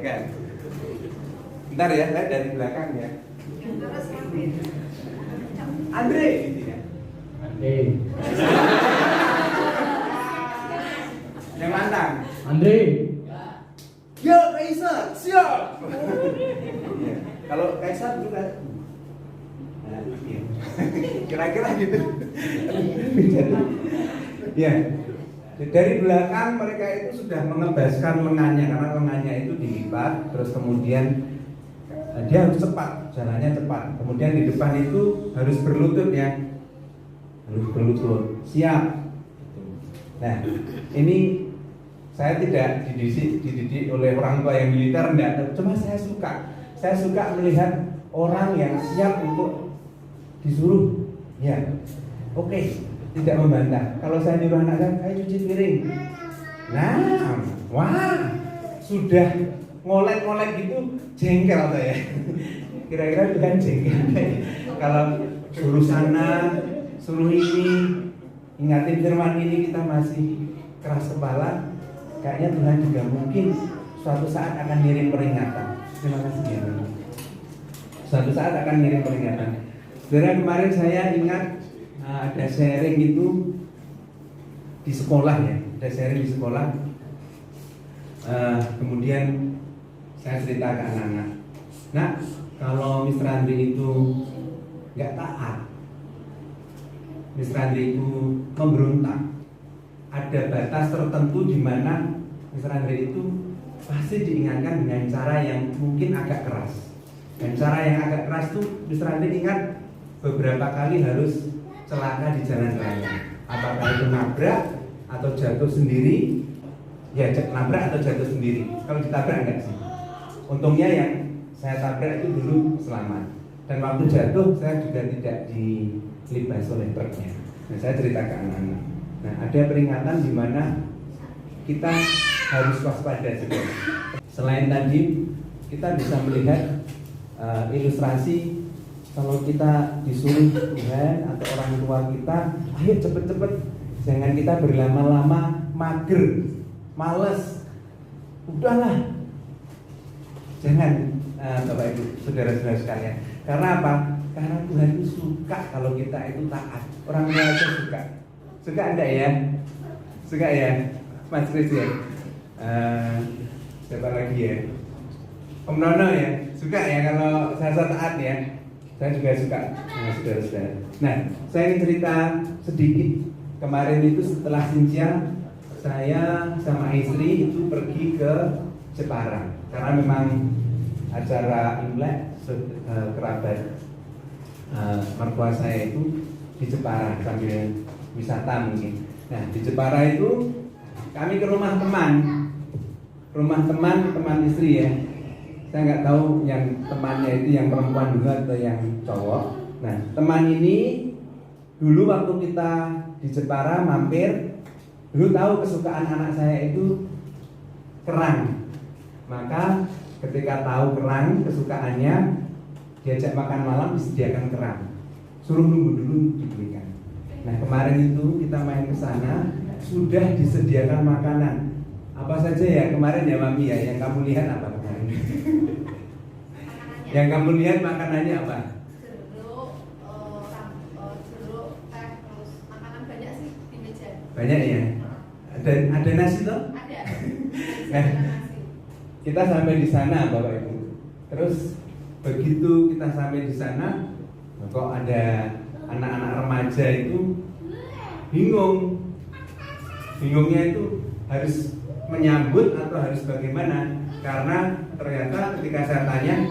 kan. Bentar ya, lihat dari belakang ya. Andre gitu ya. Andre. Yang lantang. Andre. Ya Kaisar, siap. Ya, kalau Kaisar juga. Nah, iya. Kira-kira gitu. Ya. Dari belakang mereka itu sudah mengebaskan lengannya karena lengannya itu dilipat, terus kemudian dia harus cepat, jalannya cepat. Kemudian di depan itu harus berlutut ya, harus berlutut, siap. Nah, ini saya tidak dididik oleh orang tua yang militer, enggak. Cuma saya suka melihat orang yang siap untuk disuruh, ya, oke, tidak membantah. Kalau saya nyuruh anak saya, ayo cuci piring. Nah, wah, sudah ngolek-ngolek gitu, jengkel saya. Kira-kira bukan jengkel. Kalau suruh sana, suruh ini, ingatin firman ini kita masih keras kepala. Kayaknya Tuhan juga mungkin suatu saat akan ngirim peringatan. Terima kasih ya. Suatu saat akan ngirim peringatan. Saudara, kemarin saya ingat ada sharing itu di sekolah ya, ada sharing di sekolah. Kemudian saya cerita ke anak-anak. Nah, kalau Mr. Andri itu nggak taat, Mr. Andri itu memberontak, ada batas tertentu di mana Mr. Andri itu pasti diingatkan dengan cara yang mungkin agak keras. Dan cara yang agak keras itu Mr. Andri ingat beberapa kali harus celaka di jalan raya. Apakah itu nabrak atau jatuh sendiri? Ya, nabrak atau jatuh sendiri. Kalau ditabrak enggak sih? Untungnya yang saya tabrak itu dulu selamat. Dan waktu jatuh saya juga tidak dilibas oleh truknya. Nah, saya cerita ke anak-anak. Nah, ada peringatan di mana kita harus waspada juga. Selain tadi, kita bisa melihat ilustrasi kalau kita disuruh Tuhan atau orang tua kita, ayo cepet-cepet, jangan kita berlama-lama, mager, males, udahlah, jangan, Bapak Ibu, saudara-saudara sekalian. Karena apa? Karena Tuhan itu suka kalau kita itu taat. Orang tua itu suka enggak ya? Suka ya, Mas Kris ya. Siapa lagi ya? Om Nono ya, suka ya kalau saya taat ya. Saya juga suka sama saudara-saudara. Nah, saya ingin cerita sedikit. Kemarin itu setelah sinciang, saya sama istri itu pergi ke Jepara karena memang acara Imlek kerabat mertua saya itu di Jepara sambil wisata mungkin. Nah, di Jepara itu kami ke rumah teman istri ya. Saya nggak tahu yang temannya itu yang perempuan dulu atau yang cowok. Nah, teman ini dulu waktu kita di Jepara mampir, dulu tahu kesukaan anak saya itu kerang. Maka ketika tahu kerang kesukaannya, diajak makan malam disediakan kerang. Suruh nunggu dulu dibelikan. Nah, kemarin itu kita main ke sana, sudah disediakan makanan. Apa saja ya kemarin ya Mami ya, yang kamu lihat apa kemarin? Yang kamu lihat makanannya apa? Jeruk, teh, terus makanan banyak sih di meja. Banyak ya? Ada nasi toh? Ada. Nah, kita sampai di sana Bapak Ibu. Terus begitu kita sampai di sana, kok ada anak-anak remaja itu bingung. Bingungnya itu harus menyambut atau harus bagaimana? Karena ternyata ketika saya tanya,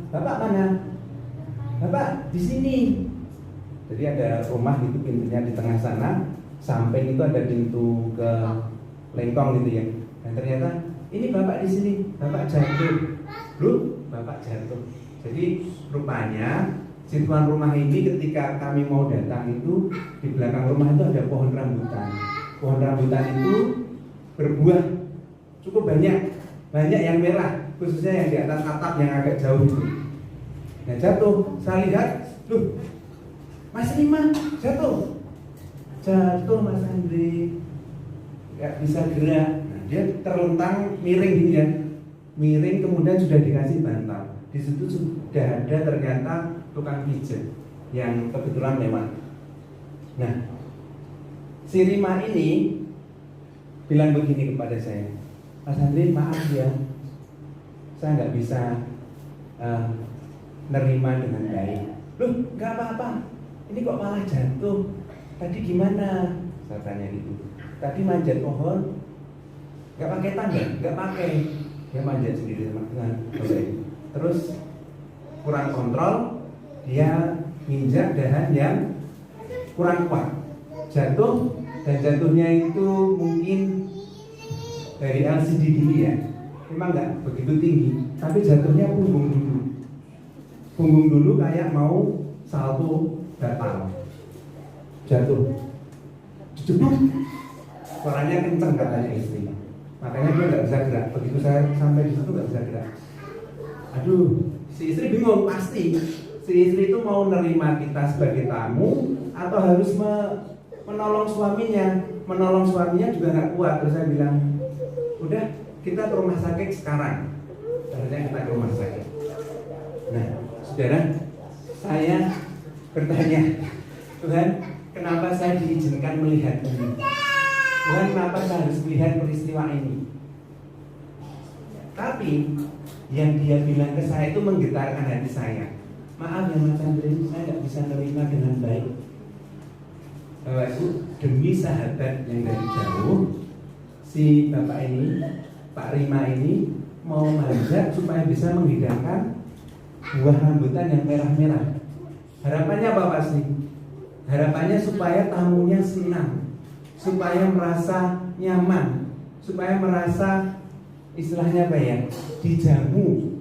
Bapak mana? Bapak di sini. Jadi ada rumah itu pintunya di tengah sana, samping itu ada pintu ke lengkong gitu ya. Dan ternyata ini Bapak di sini, Bapak jatuh. Loh, Bapak jatuh. Jadi rupanya si tuan rumah ini ketika kami mau datang itu di belakang rumah itu ada pohon rambutan. Pohon rambutan itu berbuah cukup banyak yang merah, khususnya yang di atas atap yang agak jauh itu. Nah jatuh, saya lihat, loh, Mas Lima jatuh Mas Andri, nggak bisa gerak. Nah, dia terlentang miring gini ya, miring, kemudian sudah dikasih bantal. Di situ sudah ada ternyata tukang pijat yang kebetulan lewat. Nah, si Rima ini bilang begini kepada saya, Mas Andri, maaf ya, saya nggak bisa nerima dengan baik. Loh, nggak apa-apa, ini kok malah jatuh. Tadi gimana? Saya tanya gitu. Tadi manjat pohon, nggak pakai tangga, nggak pakai, dia manjat sendiri sama Tuhan. Terus kurang kontrol, dia nginjak dahan yang kurang kuat, jatuh, dan jatuhnya itu mungkin dari LCD gini ya, memang nggak begitu tinggi, tapi jatuhnya punggung dulu kayak mau salto batal, jatuh, jebuk, suaranya kenceng katanya istri, makanya dia nggak bisa gerak. Begitu saya sampai di situ nggak bisa gerak. Aduh, si istri bingung pasti. Si istri itu mau nerima kita sebagai tamu atau harus menolong suaminya. Menolong suaminya juga nggak kuat. Terus saya bilang, udah kita ke rumah sakit sekarang. Akhirnya kita ke rumah sakit. Nah, saudara, saya bertanya, Tuhan, kenapa saya diizinkan melihat ini? Tuhan, kenapa saya harus melihat peristiwa ini? Tapi yang dia bilang ke saya itu menggetarkan hati saya. Maaf ya Mas Andri, saya nggak bisa menerima dengan baik. Bapak Ibu, demi sahabat yang dari jauh, si bapak ini, Pak Rima ini mau manjat supaya bisa menghidangkan buah rambutan yang merah-merah. Harapannya apa Pak sih? Harapannya supaya tamunya senang, supaya merasa nyaman, supaya merasa istilahnya apa ya, dijamu,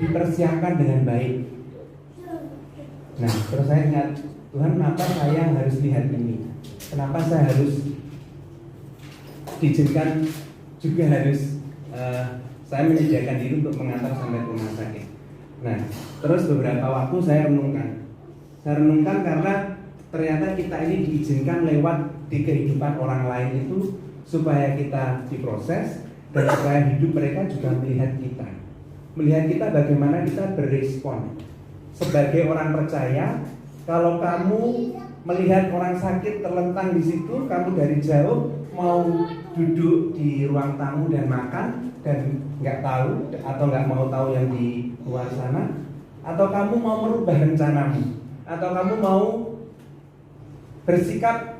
dipersiapkan dengan baik. Nah, terus saya ingat, Tuhan, kenapa saya harus lihat ini? Kenapa saya harus diizinkan juga harus saya menyediakan diri untuk mengantar sampai ke rumah sakit. Nah, terus beberapa waktu saya renungkan. Saya renungkan karena ternyata kita ini diizinkan lewat di kehidupan orang lain itu supaya kita diproses dan supaya hidup mereka juga melihat kita bagaimana kita berespon. Sebagai orang percaya, kalau kamu melihat orang sakit terlentang di situ, kamu dari jauh mau duduk di ruang tamu dan makan dan nggak tahu atau nggak mau tahu yang di luar sana, atau kamu mau merubah rencanamu, atau kamu mau bersikap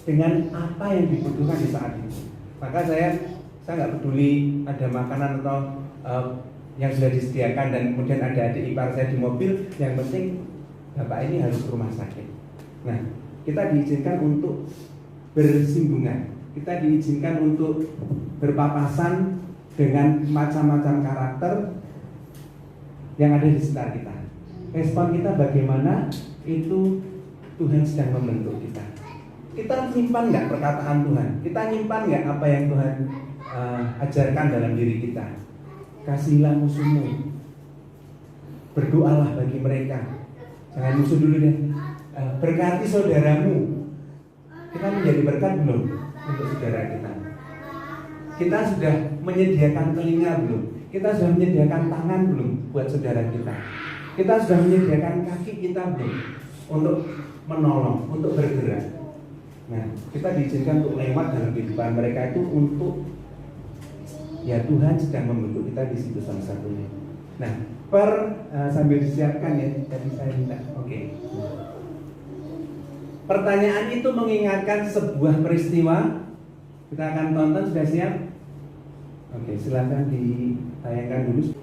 dengan apa yang dibutuhkan di saat itu. Maka saya nggak peduli ada makanan atau yang sudah disediakan dan kemudian ada adik ipar saya di mobil, yang penting bapak ini harus ke rumah sakit. Nah, kita diizinkan untuk bersinggungan, kita diizinkan untuk berpapasan dengan macam-macam karakter yang ada di sekitar kita. Respon kita bagaimana, itu Tuhan sedang membentuk kita. Kita nyimpan nggak perkataan Tuhan? Kita nyimpan nggak apa yang Tuhan ajarkan dalam diri kita? Kasihilah musuhmu, berdoalah bagi mereka. Jangan musuh dulu deh. Berkati saudaramu. Kita menjadi berkat belum untuk saudara kita? Kita sudah menyediakan telinga belum? Kita sudah menyediakan tangan belum buat saudara kita? Kita sudah menyediakan kaki kita belum untuk menolong, untuk bergerak? Nah, kita diizinkan untuk lewat dalam kehidupan mereka itu untuk, ya Tuhan sedang membentuk kita di situ salah satunya. Nah, sambil disiapkan ya, tadi saya minta. Oke. Pertanyaan itu mengingatkan sebuah peristiwa. Kita akan tonton, sudah siap? Oke, silakan ditayangkan dulu.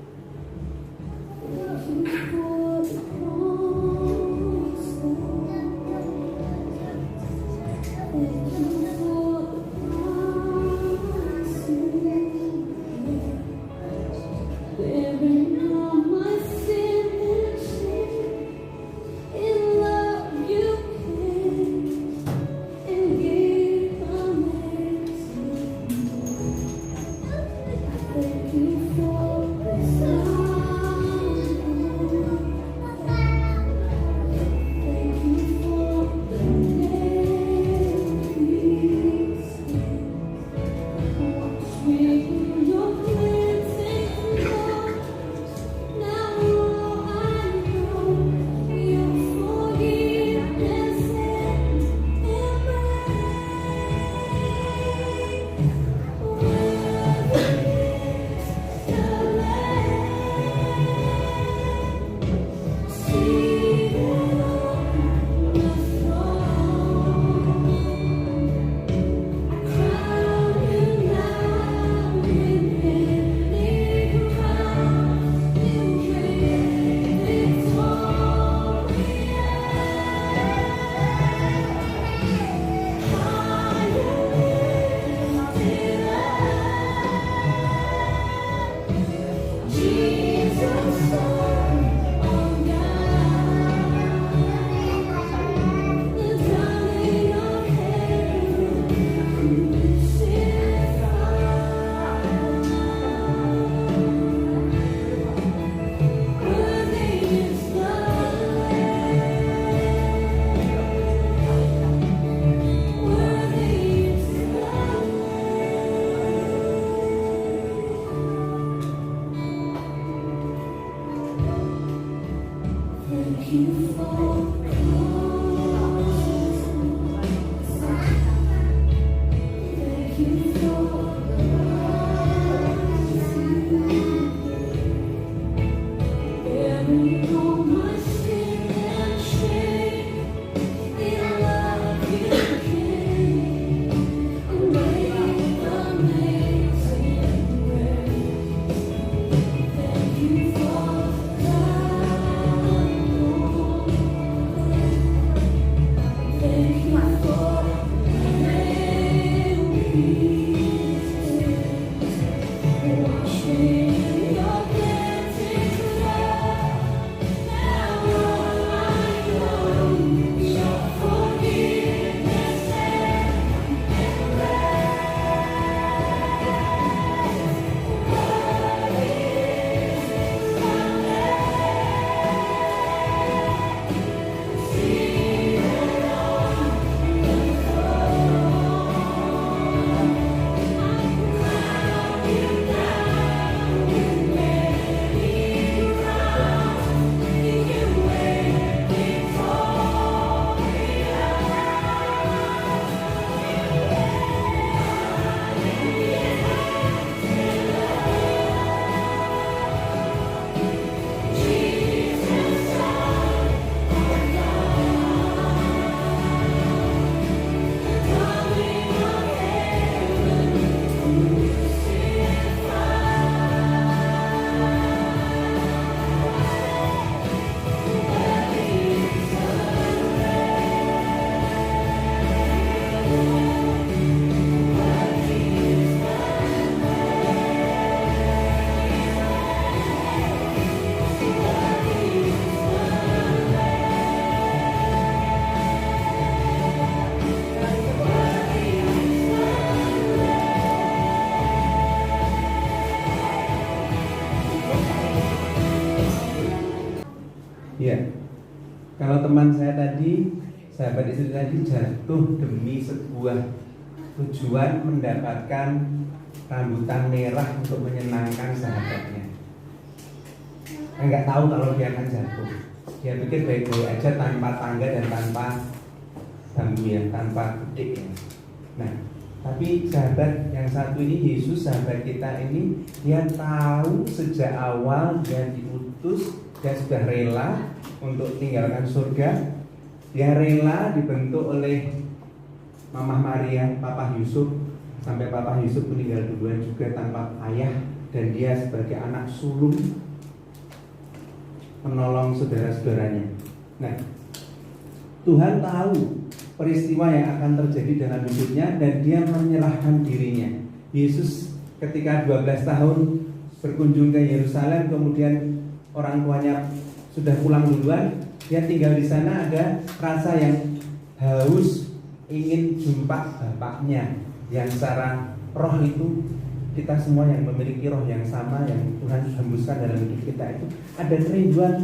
Ya, kalau teman saya tadi, sahabat istri tadi jatuh demi sebuah tujuan mendapatkan rambutan merah untuk menyenangkan sahabatnya. Enggak tahu kalau dia akan jatuh. Dia pikir baik-baik aja tanpa tangga dan tanpa bambu ya, tanpa petik ya. Nah, tapi sahabat yang satu ini, Yesus sahabat kita ini, dia tahu sejak awal dia diutus, dia sudah rela untuk tinggalkan surga. Dia rela dibentuk oleh Mama Maria, Papa Yusuf, sampai Papa Yusuf meninggal duluan juga tanpa ayah, dan dia sebagai anak sulung menolong saudara-saudaranya. Nah, Tuhan tahu peristiwa yang akan terjadi dalam hidupnya dan dia menyerahkan dirinya. Yesus ketika 12 tahun berkunjung ke Yerusalem, kemudian orang tuanya sudah pulang duluan, dia tinggal di sana, ada rasa yang haus ingin jumpa bapaknya yang secara roh itu kita semua yang memiliki roh yang sama yang Tuhan hembuskan dalam hidup kita itu ada kerinduan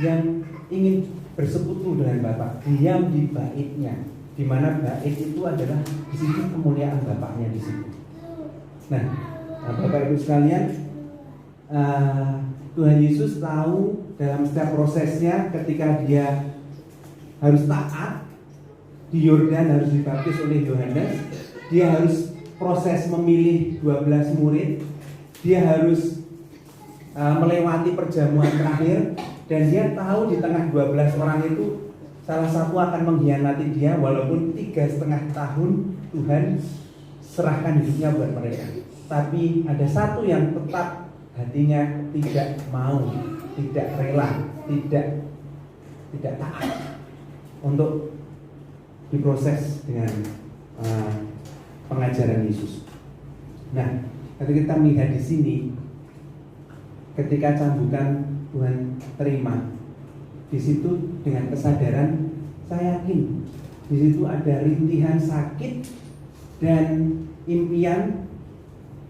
yang ingin bersekutu dengan Bapa, diam di baitnya, di mana bait itu adalah di situ kemuliaan Bapaknya di situ. Nah, Bapak Ibu sekalian, Tuhan Yesus tahu dalam setiap prosesnya ketika dia harus taat di Yordan, harus dibaptis oleh Yohanes, dia harus proses memilih 12 murid, dia harus melewati perjamuan terakhir, dan dia tahu di tengah 12 orang itu salah satu akan mengkhianati dia, walaupun 3,5 tahun Tuhan serahkan hidupnya buat mereka. Tapi ada satu yang tetap hatinya tidak mau, tidak rela, tidak taat untuk diproses dengan pengajaran Yesus. Nah, ketika kita melihat di sini, ketika cambukan Tuhan terima, di situ dengan kesadaran, saya yakin di situ ada rintihan sakit dan impian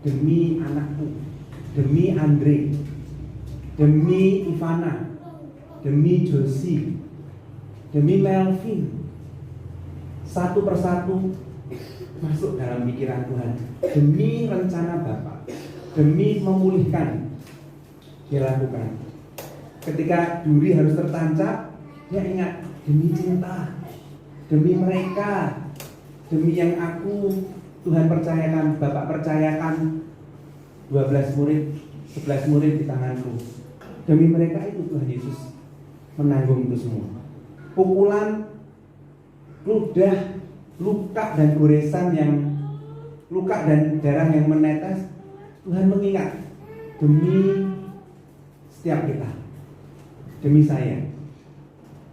demi anakku, demi Andre, demi Ivana, demi Josie, demi Melvin. Satu persatu masuk dalam pikiran Tuhan, demi rencana Bapa, demi memulihkan, dia lakukan. Ketika duri harus tertancap, dia ingat, demi cinta, demi mereka, demi yang aku Tuhan percayakan, Bapak percayakan 12 murid, 11 murid di tanganku. Demi mereka itu Tuhan Yesus menanggung itu semua. Pukulan, ludah, luka dan goresan yang luka dan darah yang menetes, Tuhan mengingat demi setiap kita, demi saya,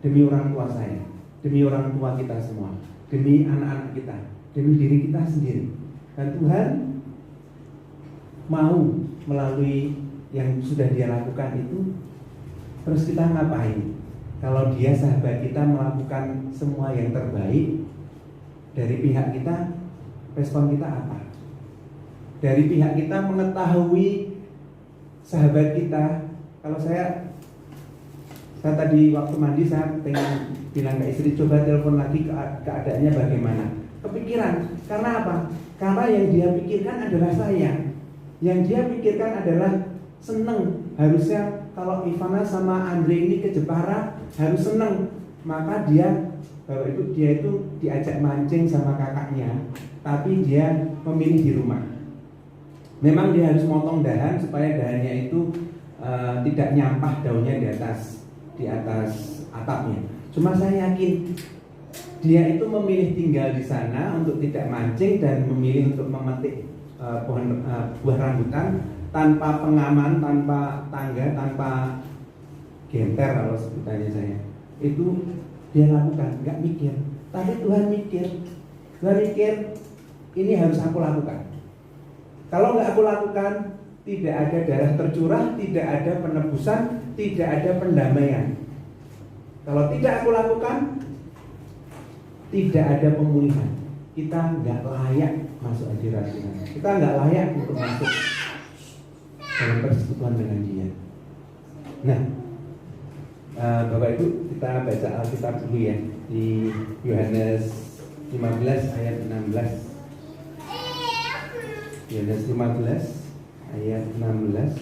demi orang tua saya, demi orang tua kita semua, demi anak-anak kita, demi diri kita sendiri. Dan Tuhan mau melalui yang sudah dia lakukan itu. Terus kita ngapain? Kalau dia sahabat kita melakukan semua yang terbaik, dari pihak kita, respon kita apa? Dari pihak kita mengetahui sahabat kita. Kalau saya tadi waktu mandi, saya pengen bilang ke istri, coba telepon lagi keadaannya bagaimana. Kepikiran, karena apa? Karena yang dia pikirkan adalah saya. Yang dia pikirkan adalah seneng. Harusnya kalau Ivana sama Andre ini ke Jepara harus seneng. Maka dia itu diajak mancing sama kakaknya, tapi dia memilih di rumah. Memang dia harus motong dahan supaya dahannya itu tidak nyampah daunnya di atas atapnya. Cuma saya yakin dia itu memilih tinggal di sana untuk tidak mancing dan memilih untuk memetik buah rambutan tanpa pengaman, tanpa tangga, tanpa genter kalau sebutannya saya. Itu dia lakukan, nggak mikir. Tapi Tuhan mikir. Tuhan mikir, ini harus aku lakukan. Kalau nggak aku lakukan, tidak ada darah tercurah, tidak ada penebusan, tidak ada pendamaian. Kalau tidak aku lakukan, tidak ada pemulihan. Kita nggak layak masuk hadirat Tuhan. Kita nggak layak untuk masuk dalam persekutuan dengan Dia. Nah, Bapak Ibu, kita baca Alkitab dulu ya, di Yohanes 15 ayat 16. Yohanes 15 ayat 16.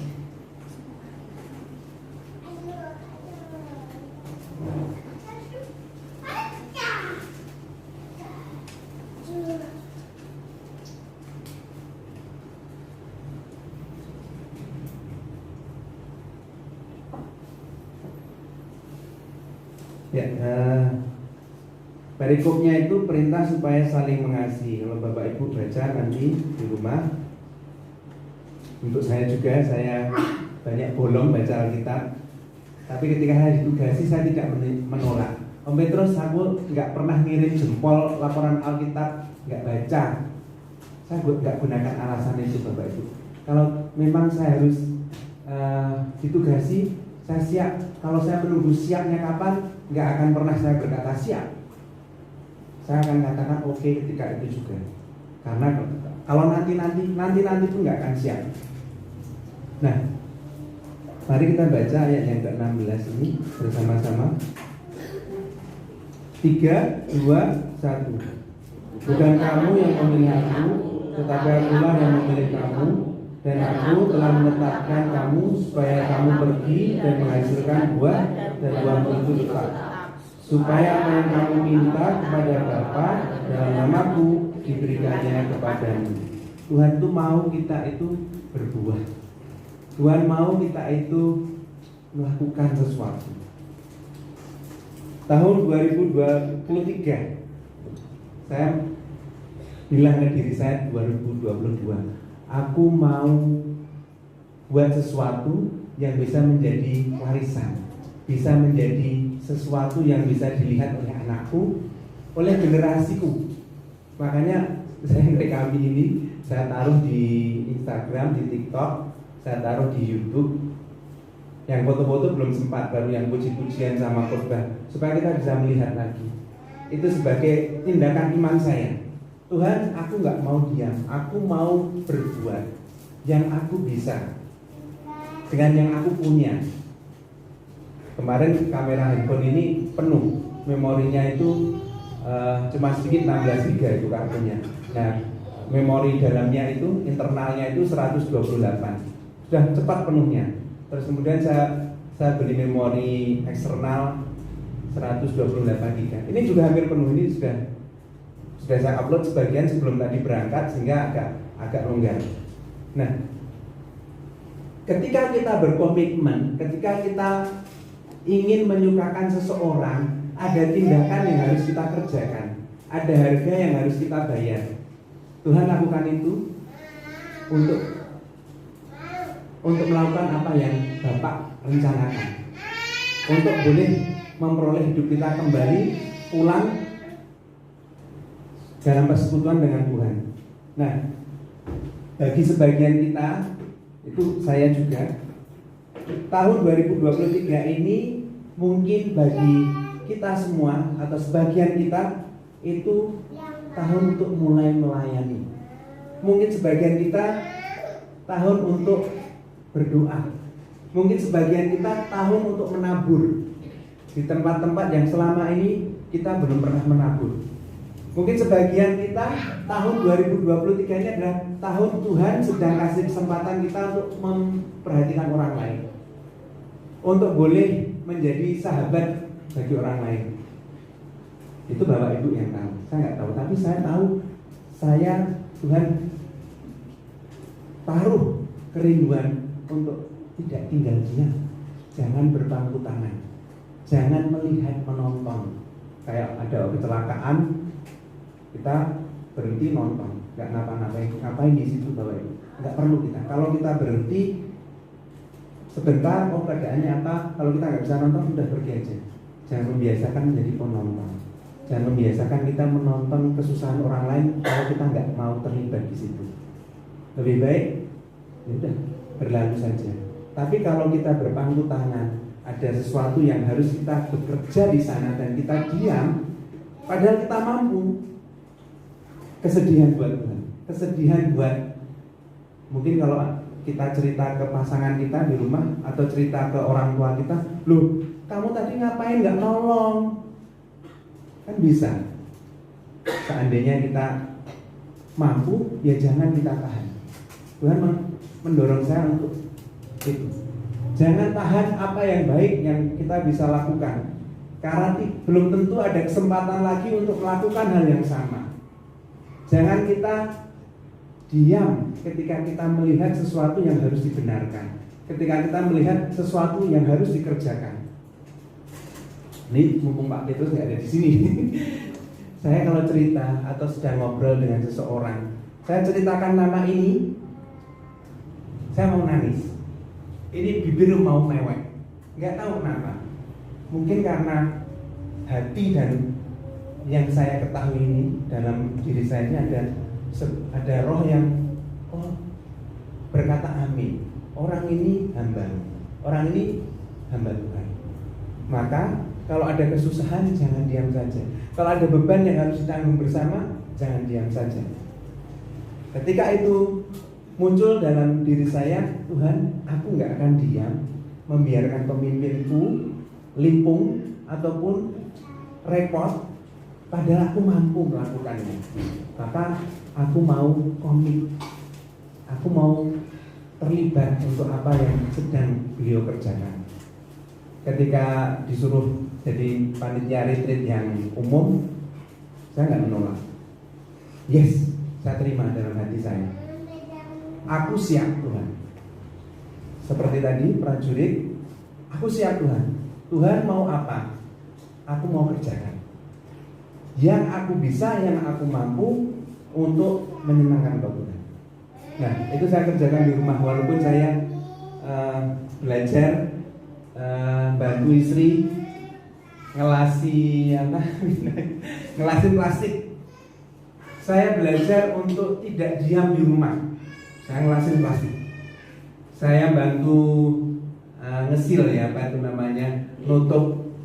Ya, perikopnya itu perintah supaya saling mengasihi. Kalau Bapak Ibu baca nanti di rumah, untuk saya juga, saya banyak bolong baca Alkitab. Tapi ketika saya ditugasi, saya tidak menolak. Om Petrus, aku nggak pernah ngirim jempol laporan Alkitab, nggak baca. Saya nggak gunakan alasan itu, Bapak Ibu. Kalau memang saya harus ditugasi, saya siap. Kalau saya menunggu siapnya kapan, nggak akan pernah saya berkata siap. Saya akan katakan oke ketika itu juga. Karena kalau nanti pun nggak akan siap. Nah, mari kita baca ayat yang ke-16 ini bersama-sama. 3, 2, 1. Bukan kamu yang memilih aku, tetapi akulah yang memilih kamu, dan aku telah menetapkan kamu supaya kamu pergi dan menghasilkan buah, dan buahmu itu tetap, supaya apa yang kamu minta kepada Bapa dalam namaku diberikannya kepadamu. Tuhan itu mau kita itu berbuah. Tuhan mau kita itu melakukan sesuatu. Tahun 2023, saya bilang ke diri saya 2022, aku mau buat sesuatu yang bisa menjadi warisan, bisa menjadi sesuatu yang bisa dilihat oleh anakku, oleh generasiku. Makanya saya rekam ini, saya taruh di Instagram, di TikTok, saya taruh di YouTube. Yang foto-foto belum sempat, baru yang puji-pujian sama khotbah, supaya kita bisa melihat lagi. Itu sebagai tindakan iman saya. Tuhan, aku nggak mau diam, aku mau berbuat yang aku bisa dengan yang aku punya. Kemarin kamera handphone ini penuh, memorinya itu cuma sedikit 16 GB itu kartunya. Nah, memori dalamnya itu, internalnya itu 128, sudah cepat penuhnya. Terus kemudian saya beli memori eksternal 128 GB. Ini juga hampir penuh, ini sudah saya upload sebagian sebelum tadi berangkat sehingga agak longgar. Nah, ketika kita berkomitmen, ketika kita ingin menyukakan seseorang, ada tindakan yang harus kita kerjakan, ada harga yang harus kita bayar. Tuhan lakukan itu untuk melakukan apa yang Bapak rencanakan, untuk boleh memperoleh hidup kita kembali pulang dalam persekutuan dengan Tuhan. Nah, bagi sebagian kita, itu saya juga, tahun 2023 ini mungkin bagi kita semua atau sebagian kita itu tahun untuk mulai melayani. Mungkin sebagian kita tahun untuk berdoa. Mungkin sebagian kita tahun untuk menabur di tempat-tempat yang selama ini kita belum pernah menabur. Mungkin sebagian kita tahun 2023 ini adalah tahun Tuhan sedang kasih kesempatan kita untuk memperhatikan orang lain, untuk boleh menjadi sahabat bagi orang lain. Itu Bapak Ibu yang tahu, saya nggak tahu, tapi saya tahu, Tuhan taruh kerinduan untuk tidak tinggal diam, jangan berpangku tangan, jangan melihat menonton. Kayak ada kecelakaan, kita berhenti nonton, nggak ngapain di situ Bapak Ibu, nggak perlu kita. Kalau kita berhenti sebentar, keadaannya apa? Kalau kita nggak bisa nonton, udah pergi aja. Jangan membiasakan menjadi penonton. Jangan membiasakan kita menonton kesusahan orang lain kalau kita nggak mau terlibat di situ. Lebih baik, ya udah berlalu saja. Tapi kalau kita berpangku tangan, ada sesuatu yang harus kita bekerja di sana dan kita diam, padahal kita mampu. Kesedihan buat Tuhan, kesedihan buat, mungkin kalau kita cerita ke pasangan kita di rumah atau cerita ke orang tua kita, loh kamu tadi ngapain nggak nolong? Kan bisa. Seandainya kita mampu, ya jangan kita tahan. Tuhan mendorong saya untuk itu. Jangan tahan apa yang baik yang kita bisa lakukan, karena belum tentu ada kesempatan lagi untuk melakukan hal yang sama. Jangan kita diam ketika kita melihat sesuatu yang harus dibenarkan, ketika kita melihat sesuatu yang harus dikerjakan. Ini mumpung Pak Petrus nggak ada di sini. Saya kalau cerita atau sedang ngobrol dengan seseorang, saya ceritakan nama ini, saya mau nangis. Ini bibir mau mewek, nggak tahu kenapa. Mungkin karena hati dan yang saya ketahui ini dalam diri saya ini ada roh yang berkata amin. Orang ini hamba, orang ini hamba Tuhan. Maka kalau ada kesusahan jangan diam saja. Kalau ada beban yang harus ditanggung bersama, jangan diam saja. Ketika itu muncul dalam diri saya, Tuhan, aku nggak akan diam membiarkan pemimpinku limpung ataupun repot, padahal aku mampu melakukannya. Maka aku mau komit, aku mau terlibat untuk apa yang sedang beliau kerjakan. Ketika disuruh jadi panitia retreat yang umum, saya nggak menolak. Yes, saya terima dalam hati saya. Aku siap Tuhan. Seperti tadi prajurit, aku siap Tuhan. Tuhan mau apa? Aku mau kerjakan. Yang aku bisa, yang aku mampu untuk menyenangkan Tuhan. Nah, itu saya kerjakan di rumah walaupun saya belajar bantu istri ngelasin plastik. Saya belajar untuk tidak diam di rumah. Saya ngelasin plastik. Saya bantu ngesil ya, apa itu namanya, nutup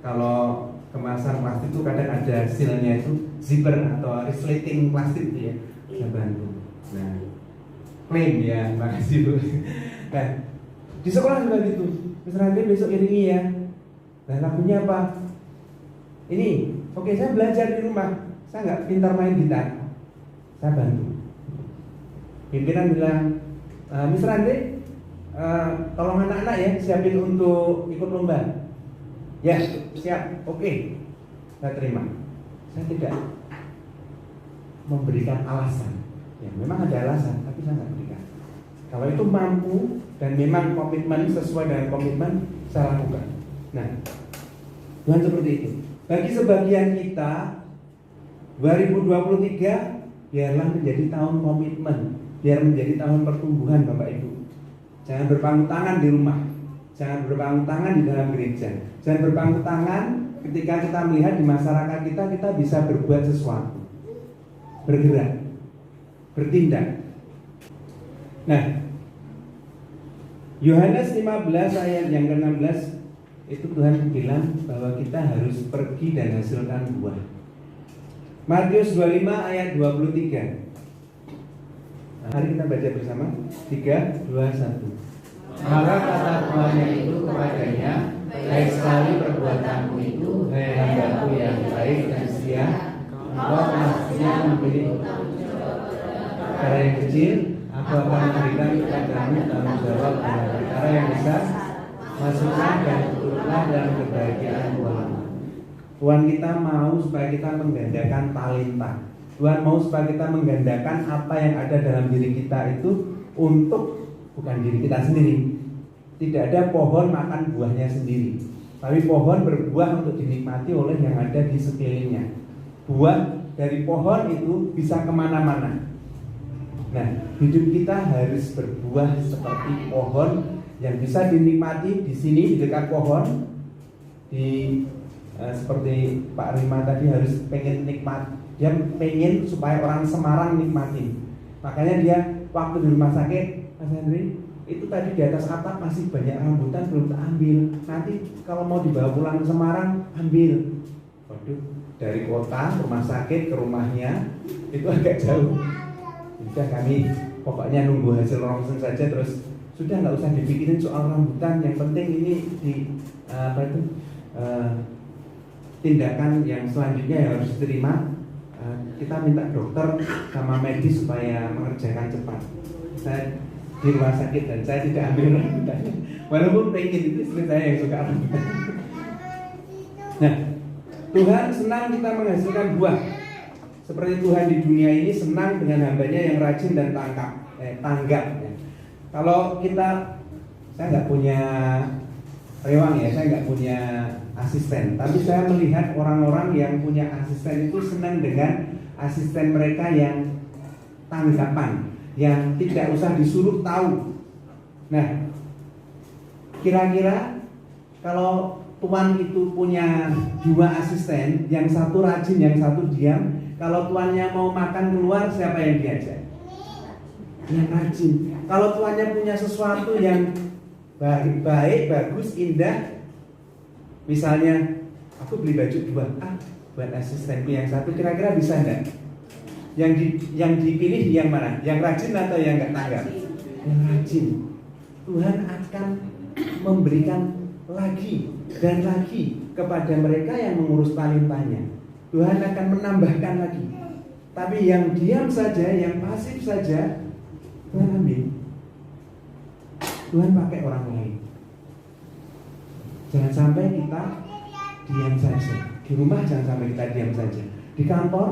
kalau kemasan plastik itu kadang ada silnya itu zipper atau resleting plastik ya. Saya bantu. Nah, klaim ya, makasih Bu. Nah, di sekolah juga gitu. Misalnya besok iringi ya. Nah, lagunya apa? Ini, oke, saya belajar di rumah. Saya nggak pintar main gitar. Saya bantu. Pimpinan bilang, Miss Rande, tolong anak-anak ya siapin untuk ikut lomba. Ya, siap. Oke. Saya terima. Saya tidak memberikan alasan. Ya, memang ada alasan, tapi saya nggak berikan. Kalau itu mampu dan memang komitmen sesuai dengan komitmen, saya lakukan. Nah, Tuhan seperti itu. Bagi sebagian kita, 2023 biarlah menjadi tahun komitmen, biar menjadi tahun pertumbuhan Bapak Ibu. Jangan berpangku tangan di rumah, jangan berpangku tangan di dalam gereja, jangan berpangku tangan ketika kita melihat di masyarakat kita bisa berbuat sesuatu, bergerak, bertindak. Nah, Yohanes 15 ayat yang ke-16 itu Tuhan bilang bahwa kita harus pergi dan hasilkan buah. Matius 25 ayat 23. Nah, mari kita baca bersama. 3, 2, 1. Maka kata tuannya itu kepadanya, baik sekali perbuatanmu itu, hai hambaku yang baik dan setia. Engkau pastinya memilih perkara yang kecil, aku akan memberikan kepadamu tanggung jawab dalam perkara yang besar. Masuklah dan turutlah dalam kebahagiaan Tuhan. Tuhan kita mau supaya kita menggandakan talenta. Tuhan mau supaya kita menggandakan apa yang ada dalam diri kita itu untuk bukan diri kita sendiri. Tidak ada pohon makan buahnya sendiri, tapi pohon berbuah untuk dinikmati oleh yang ada di sekelilingnya. Buah dari pohon itu bisa kemana-mana. Nah, hidup kita harus berbuah seperti pohon yang bisa dinikmati di sini di dekat pohon. Seperti Pak Rima tadi harus pengen nikmat. Dia pengen supaya orang Semarang nikmati. Makanya dia waktu di rumah sakit, Mas Henry, itu tadi di atas atap masih banyak rambutan belum ambil. Nanti kalau mau dibawa pulang ke Semarang, ambil. Waduh, dari kota rumah sakit ke rumahnya itu agak jauh. Sudah kami pokoknya nunggu hasil ronsen saja terus sudah nggak usah dipikirin soal rambutan, yang penting ini di tindakan yang selanjutnya yang harus diterima. Kita minta dokter sama medis supaya mengerjakan cepat. Saya di rumah sakit dan saya tidak ambil rambutannya, walaupun pengen, itu istri saya yang suka rambutan. Nah, Tuhan senang kita menghasilkan buah. Seperti Tuhan di dunia ini senang dengan hambanya yang rajin dan tanggap. Ya. Kalau kita, saya nggak punya rewang ya, saya nggak punya asisten, tapi saya melihat orang-orang yang punya asisten itu senang dengan asisten mereka yang tanggapan, yang tidak usah disuruh tahu. Nah, kira-kira kalau tuan itu punya 2 asisten, yang satu rajin, yang satu diam, kalau tuannya mau makan keluar, siapa yang diajak? Yang rajin. Kalau tuannya punya sesuatu yang baik, bagus, indah, misalnya aku beli baju 2, buat asistenku yang satu, kira-kira bisa enggak? Yang dipilih yang mana? Yang rajin atau yang enggak tanggap? Yang rajin. Tuhan akan memberikan lagi dan lagi kepada mereka yang mengurus talentanya. Tuhan akan menambahkan lagi. Tapi yang diam saja, yang pasif saja, Tuhan ambil. Tuhan pakai orang lain. Jangan sampai kita diam saja. Di rumah jangan sampai kita diam saja. Di kantor,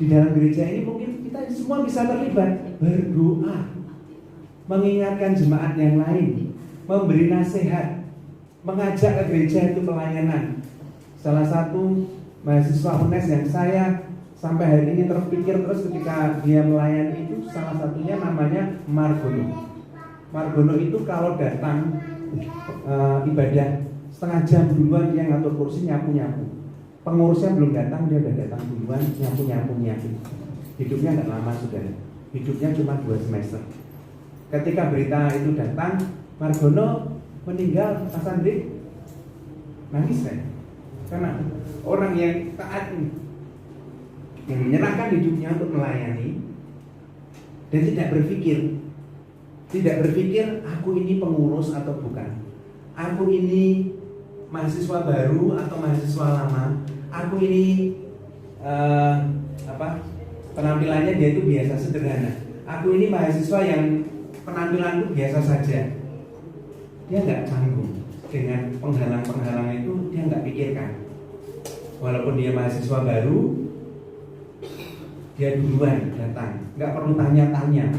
di dalam gereja ini mungkin kita semua bisa terlibat, berdoa, mengingatkan jemaat yang lain, memberi nasihat, mengajak ke gereja itu pelayanan. Salah satu mahasiswa UNES yang saya sampai hari ini terpikir terus ketika dia melayani itu, salah satunya namanya Margono. Margono itu kalau datang ibadah setengah jam duluan dia ngatur kursi, nyapu-nyapu. Pengurusnya belum datang, dia udah datang duluan, nyapu-nyapu. Hidupnya nggak lama sudah, hidupnya cuma 2 semester. Ketika berita itu datang, Margono meninggal, Mas Andri nangis saya. Karena orang yang taat, yang menyerahkan hidupnya untuk melayani dan tidak berpikir aku ini pengurus atau bukan, aku ini mahasiswa baru atau mahasiswa lama, aku ini penampilannya dia itu biasa sederhana, aku ini mahasiswa yang penampilanku biasa saja. Dia nggak canggung dengan penghalang-penghalang itu, dia nggak pikirkan. Walaupun dia mahasiswa baru, dia duluan datang, nggak perlu tanya-tanya.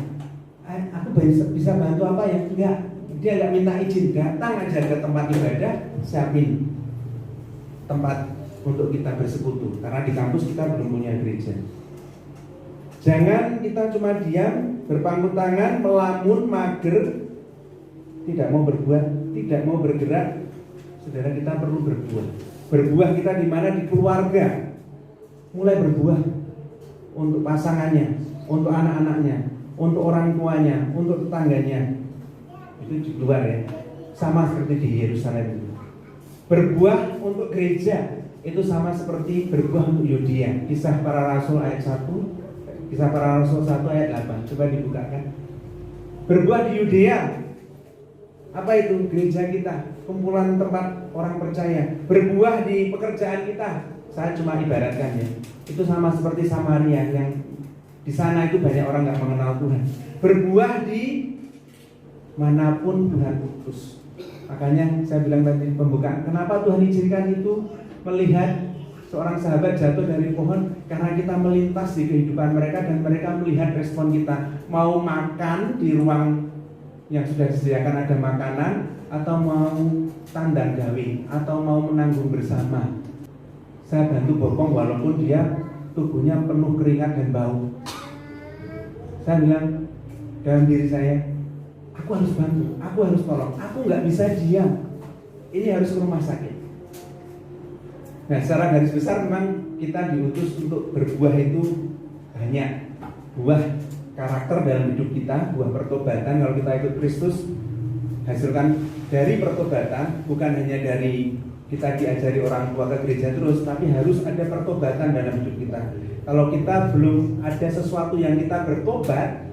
Aku bisa bantu apa ya? Enggak, dia nggak minta izin, datang aja ke tempat ibadah, siapin tempat untuk kita bersekutu. Karena di kampus kita belum punya gereja. Jangan kita cuma diam, berpangku tangan, melamun, mager, tidak mau berbuat, tidak mau bergerak. Saudara, kita perlu berbuah. Berbuah kita di mana? Di keluarga. Mulai berbuah untuk pasangannya, untuk anak-anaknya, untuk orang tuanya, untuk tetangganya. Itu di luar ya. Sama seperti di Yerusalem. Berbuah untuk gereja itu sama seperti berbuah untuk Yudea. Kisah Para Rasul ayat 1, Kisah Para Rasul 1 ayat 8. Coba dibukakan. Berbuah di Yudea. Apa itu? Gereja kita, kumpulan tempat orang percaya. Berbuah di pekerjaan kita. Saya cuma ibaratkan ya. Itu sama seperti Samaria yang di sana itu banyak orang nggak mengenal Tuhan. Berbuah di manapun Tuhan utus. Makanya saya bilang tadi pembukaan, kenapa Tuhan izinkan itu melihat seorang sahabat jatuh dari pohon? Karena kita melintas di kehidupan mereka dan mereka melihat respon kita. Mau makan di ruang yang sudah disediakan ada makanan, atau mau tandang gawe, atau mau menanggung bersama. Saya bantu bopong walaupun dia tubuhnya penuh keringat dan bau. Saya bilang dalam diri saya, aku harus bantu, aku harus tolong, aku nggak bisa diam. Ini harus ke rumah sakit. Nah, secara garis besar memang kita diutus untuk berbuah itu banyak. Buah karakter dalam hidup kita, buah pertobatan. Kalau kita ikut Kristus, hasilkan dari pertobatan, bukan hanya dari kita diajari orang tua ke gereja terus, tapi harus ada pertobatan dalam hidup kita. Kalau kita belum ada sesuatu yang kita bertobat,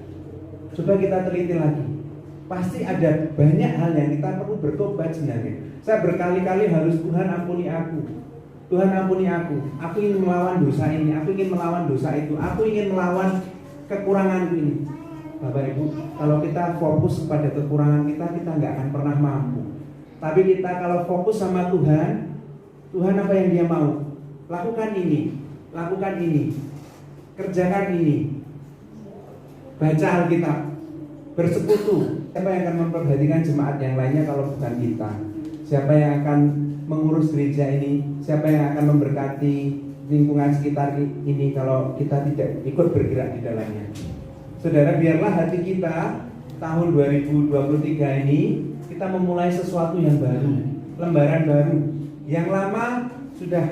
coba kita teliti lagi. pasti ada banyak hal yang kita perlu bertobat sebenarnya. Saya berkali-kali harus, Tuhan ampuni aku, Tuhan ampuni aku ingin melawan dosa ini, aku ingin melawan dosa itu, aku ingin melawan kekuranganku ini. Bapak Ibu, kalau kita fokus kepada kekurangan kita nggak akan pernah mampu. Tapi kita kalau fokus sama Tuhan, Tuhan apa yang Dia mau? Lakukan ini, kerjakan ini, baca Alkitab, bersekutu. Siapa yang akan memperhatikan jemaat yang lainnya kalau bukan kita? Siapa yang akan mengurus gereja ini? Siapa yang akan memberkati lingkungan sekitar ini kalau kita tidak ikut bergerak di dalamnya? Saudara, biarlah hati kita tahun 2023 ini kita memulai sesuatu yang baru, lembaran baru. Yang lama sudah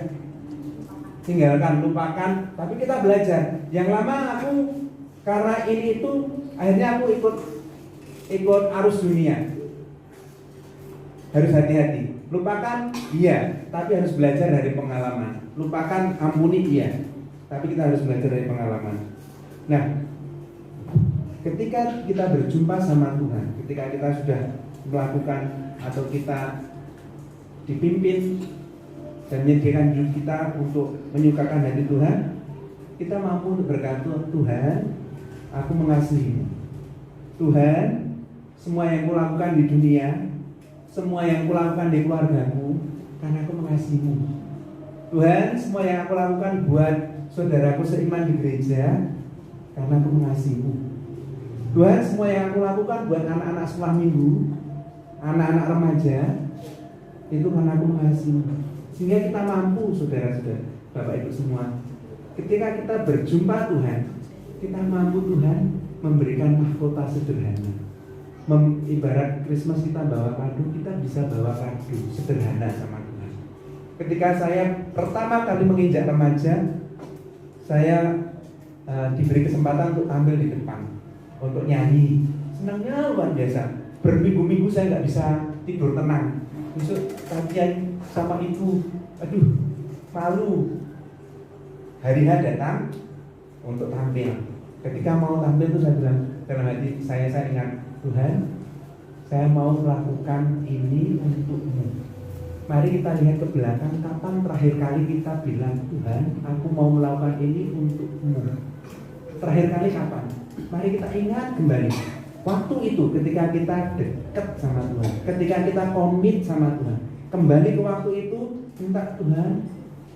tinggalkan, lupakan, tapi kita belajar. Yang lama aku karena ini itu akhirnya aku ikut arus dunia. Harus hati-hati. Lupakan, iya, tapi harus belajar dari pengalaman. Lupakan, ampuni, iya, tapi kita harus belajar dari pengalaman. Nah, ketika kita berjumpa sama Tuhan, ketika kita sudah melakukan atau kita dipimpin dan menyediakan diri kita untuk menyukakan hati Tuhan, kita mampu untuk berkata, Tuhan, aku mengasihimu. Tuhan, semua yang kulakukan di dunia, semua yang kulakukan di keluargaku, karena aku mengasihimu. Tuhan, semua yang aku lakukan buat saudaraku seiman di gereja, karena aku mengasihimu. Tuhan, semua yang aku lakukan buat anak-anak sekolah minggu, anak-anak remaja, itu karena aku mengasihimu. Sehingga kita mampu, saudara-saudara, Bapak Ibu semua, ketika kita berjumpa Tuhan, kita mampu Tuhan memberikan mahkota sederhana. Ibarat Christmas kita bawa kado, kita bisa bawa kado sederhana sama Tuhan. Ketika saya pertama kali menginjak remaja, saya diberi kesempatan untuk tampil di depan, untuk nyanyi. Senangnya luar biasa. Berminggu-minggu saya nggak bisa tidur tenang. Besok kajian sama ibu, aduh malu. Hari H datang untuk tampil. Ketika mau tampil itu saya bilang dalam hati saya ingat, Tuhan, saya mau melakukan ini untukmu. Mari kita lihat ke belakang, kapan terakhir kali kita bilang, Tuhan, aku mau melakukan ini untukmu. Terakhir kali kapan? Mari kita ingat kembali. Waktu itu ketika kita dekat sama Tuhan, ketika kita komit sama Tuhan, kembali ke waktu itu, minta Tuhan,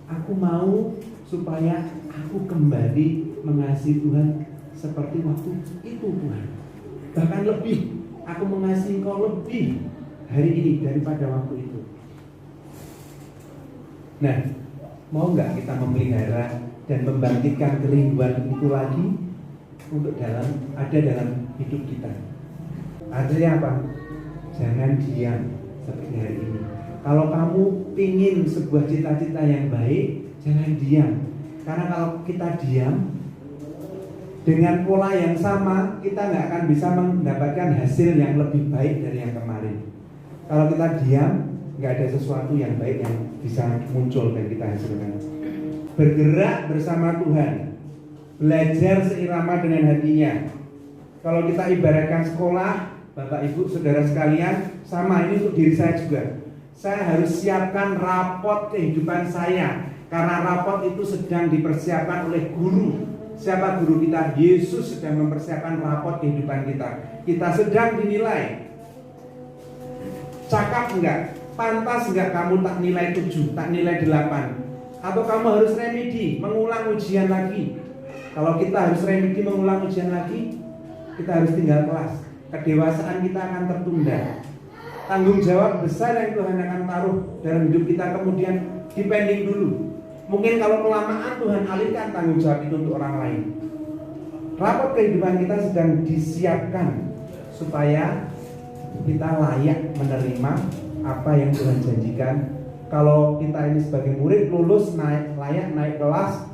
aku mau supaya aku kembali mengasihi Tuhan seperti waktu itu Tuhan. Bahkan lebih, aku mengasihi Engkau lebih hari ini daripada waktu itu. Nah, mau nggak kita memelihara dan membangkitkan kerinduan itu lagi untuk ada dalam hidup kita? Artinya apa? Jangan diam seperti hari ini. Kalau kamu ingin sebuah cita-cita yang baik, jangan diam. Karena kalau kita diam dengan pola yang sama, kita nggak akan bisa mendapatkan hasil yang lebih baik dari yang kemarin. Kalau kita diam, nggak ada sesuatu yang baik yang bisa muncul dan kita hasilkan. Bergerak bersama Tuhan, belajar seirama dengan hatinya. Kalau kita ibaratkan sekolah, Bapak Ibu Saudara sekalian, sama ini untuk diri saya juga. Saya harus siapkan rapot kehidupan saya, karena rapot itu sedang dipersiapkan oleh guru. Siapa guru kita? Yesus sedang mempersiapkan rapot kehidupan kita. Kita sedang dinilai. Cakap enggak? Pantas enggak kamu tak nilai 7, tak nilai 8? Atau kamu harus remedi, mengulang ujian lagi? Kalau kita harus remedi, mengulang ujian lagi, kita harus tinggal kelas. Kedewasaan kita akan tertunda. Tanggung jawab besar yang Tuhan akan taruh dalam hidup kita kemudian dipending dulu. Mungkin kalau kelamaan Tuhan alihkan tanggung jawab itu untuk orang lain. Rapot kehidupan kita sedang disiapkan supaya kita layak menerima apa yang Tuhan janjikan. Kalau kita ini sebagai murid lulus, layak naik kelas,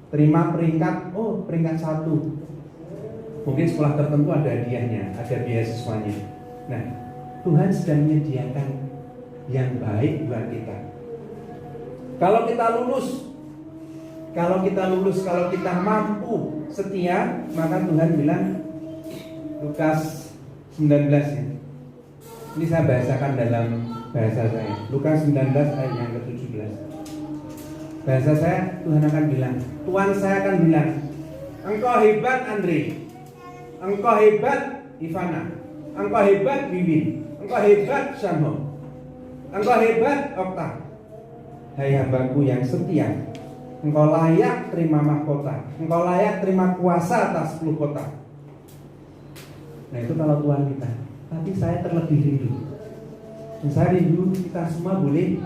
terima peringkat, peringkat 1. Mungkin sekolah tertentu ada hadiahnya, ada beasiswanya. Nah, Tuhan sedang menyediakan yang baik buat kita. Kalau kita lulus, kalau kita mampu setia, maka Tuhan bilang, Lukas 19 ya. Ini saya bahasakan dalam bahasa saya. Lukas 19 ayat yang ke-17. Bahasa saya, Tuhan akan bilang, Tuhan saya akan bilang, engkau hebat Andre, engkau hebat Ivana, engkau hebat Wiwin, engkau hebat Shamho, engkau hebat Okta. Hai hambaku yang setia, engkau layak terima mahkota, engkau layak terima kuasa atas 10 kota. Nah itu kalau Tuhan kita. Tapi saya terlebih rindu. Dan saya rindu kita semua boleh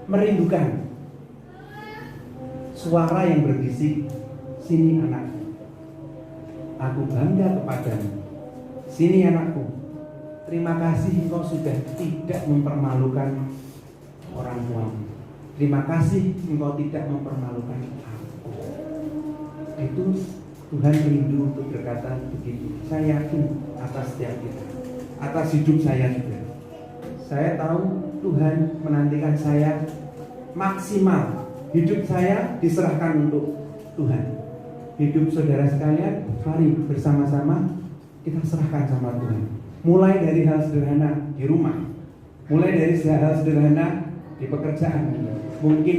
merindukan suara yang berbisik, sini anakku, aku bangga kepadamu. Sini anakku, terima kasih engkau sudah tidak mempermalukan orang tuamu. Terima kasih engkau tidak mempermalukan aku. Itu Tuhan rindu untuk berkata begitu. Saya yakin atas setiap kita, atas hidup saya juga. Saya tahu Tuhan menantikan saya maksimal. Hidup saya diserahkan untuk Tuhan. Hidup saudara sekalian, mari bersama-sama kita serahkan sama Tuhan. Mulai dari hal sederhana di rumah, mulai dari hal sederhana di pekerjaan. Mungkin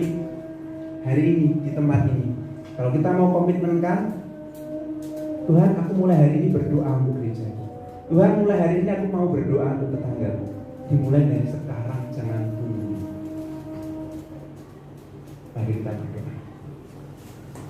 hari ini di tempat ini, kalau kita mau komitmenkan, Tuhan, aku mulai hari ini berdoa untuk gereja. Tuhan, mulai hari ini aku mau berdoa untuk tetanggaku. Dimulai dari sekarang, jangan tunggu. Mari kita berdoa.